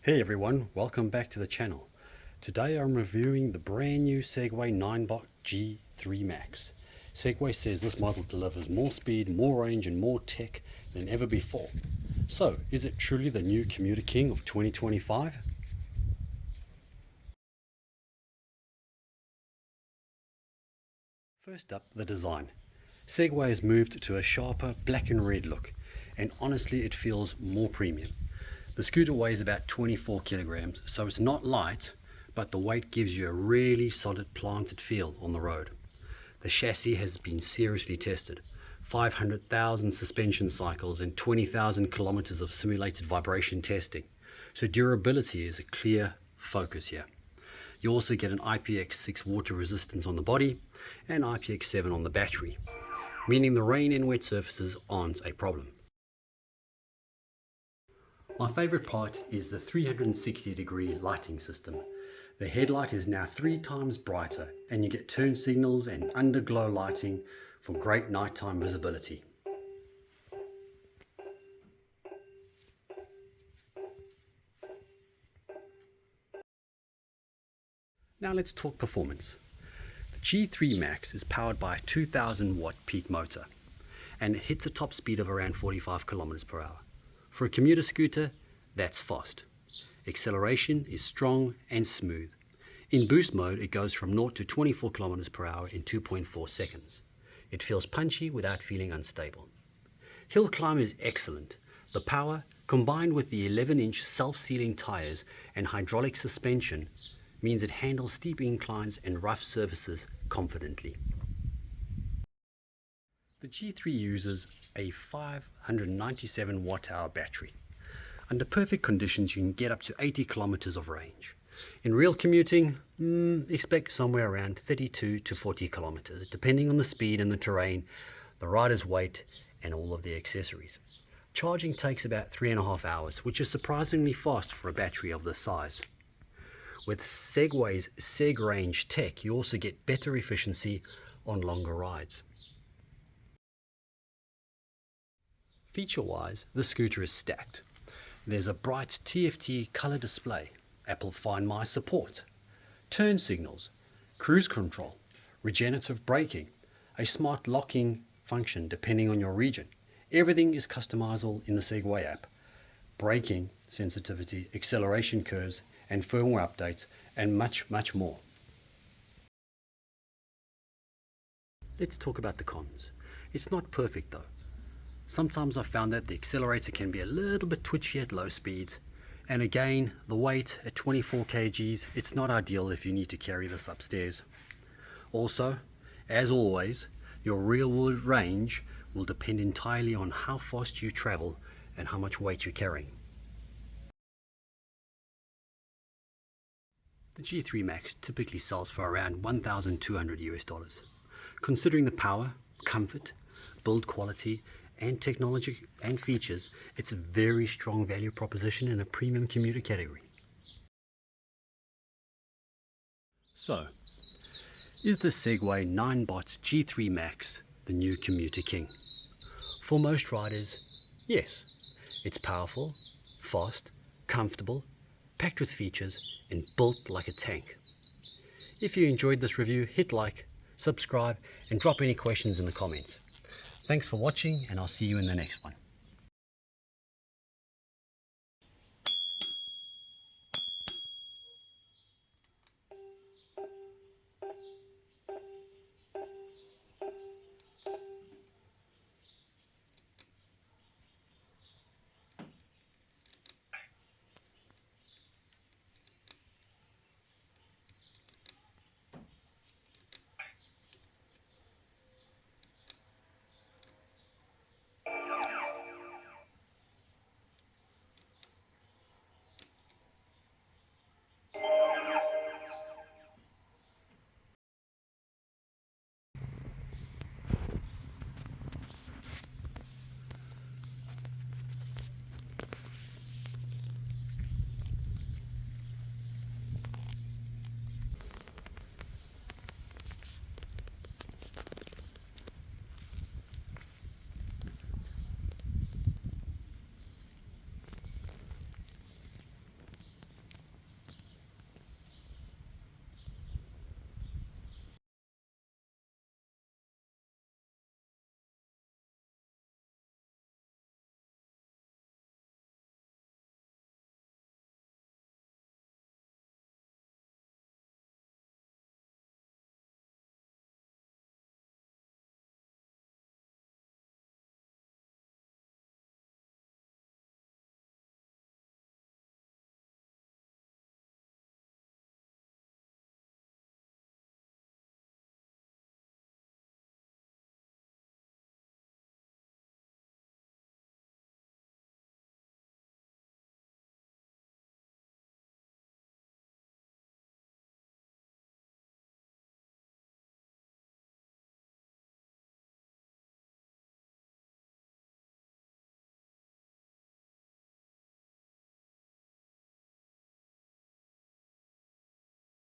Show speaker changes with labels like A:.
A: Hey everyone, welcome back to the channel. Today I'm reviewing the brand new Segway Ninebot G3 Max. Segway says this model delivers more speed, more range and more tech than ever before. So, is it truly the new commuter king of 2025? First up, the design. Segway has moved to a sharper black and red look, and honestly it feels more premium. The scooter weighs about 24 kilograms, so it's not light, but the weight gives you a really solid planted feel on the road. The chassis has been seriously tested. 500,000 suspension cycles and 20,000 kilometers of simulated vibration testing. So durability is a clear focus here. You also get an IPX6 water resistance on the body and IPX7 on the battery, meaning the rain and wet surfaces aren't a problem. My favorite part is the 360-degree lighting system. The headlight is now 3 times brighter and you get turn signals and underglow lighting for great nighttime visibility. Now let's talk performance. The G3 Max is powered by a 2000 watt peak motor and it hits a top speed of around 45 kilometers per hour. For a commuter scooter, that's fast. Acceleration is strong and smooth. In boost mode, it goes from 0 to 24 kilometers per hour in 2.4 seconds. It feels punchy without feeling unstable. Hill climb is excellent. The power, combined with the 11-inch self-sealing tires and hydraulic suspension, means it handles steep inclines and rough surfaces confidently. The G3 uses a 597 watt-hour battery. Under perfect conditions, you can get up to 80 kilometers of range. In real commuting, expect somewhere around 32 to 40 kilometers, depending on the speed and the terrain, the rider's weight, and all of the accessories. Charging takes about 3.5 hours, which is surprisingly fast for a battery of this size. With Segway's SegRange tech, you also get better efficiency on longer rides. Feature-wise, the scooter is stacked. There's a bright TFT color display, Apple Find My support, turn signals, cruise control, regenerative braking, a smart locking function depending on your region. Everything is customizable in the Segway app. Braking sensitivity, acceleration curves, and firmware updates, and much, much more. Let's talk about the cons. It's not perfect though. Sometimes I've found that the accelerator can be a little bit twitchy at low speeds, and again, the weight at 24 kgs, it's not ideal if you need to carry this upstairs. Also, as always, your real world range will depend entirely on how fast you travel and how much weight you're carrying. The G3 Max typically sells for around $1,200 US. Considering the power, comfort, build quality, and technology and features, it's a very strong value proposition in a premium commuter category. So, is the Segway Ninebot G3 Max the new commuter king? For most riders, yes. It's powerful, fast, comfortable, packed with features, and built like a tank. If you enjoyed this review, hit like, subscribe, and drop any questions in the comments. Thanks for watching, and I'll see you in the next one.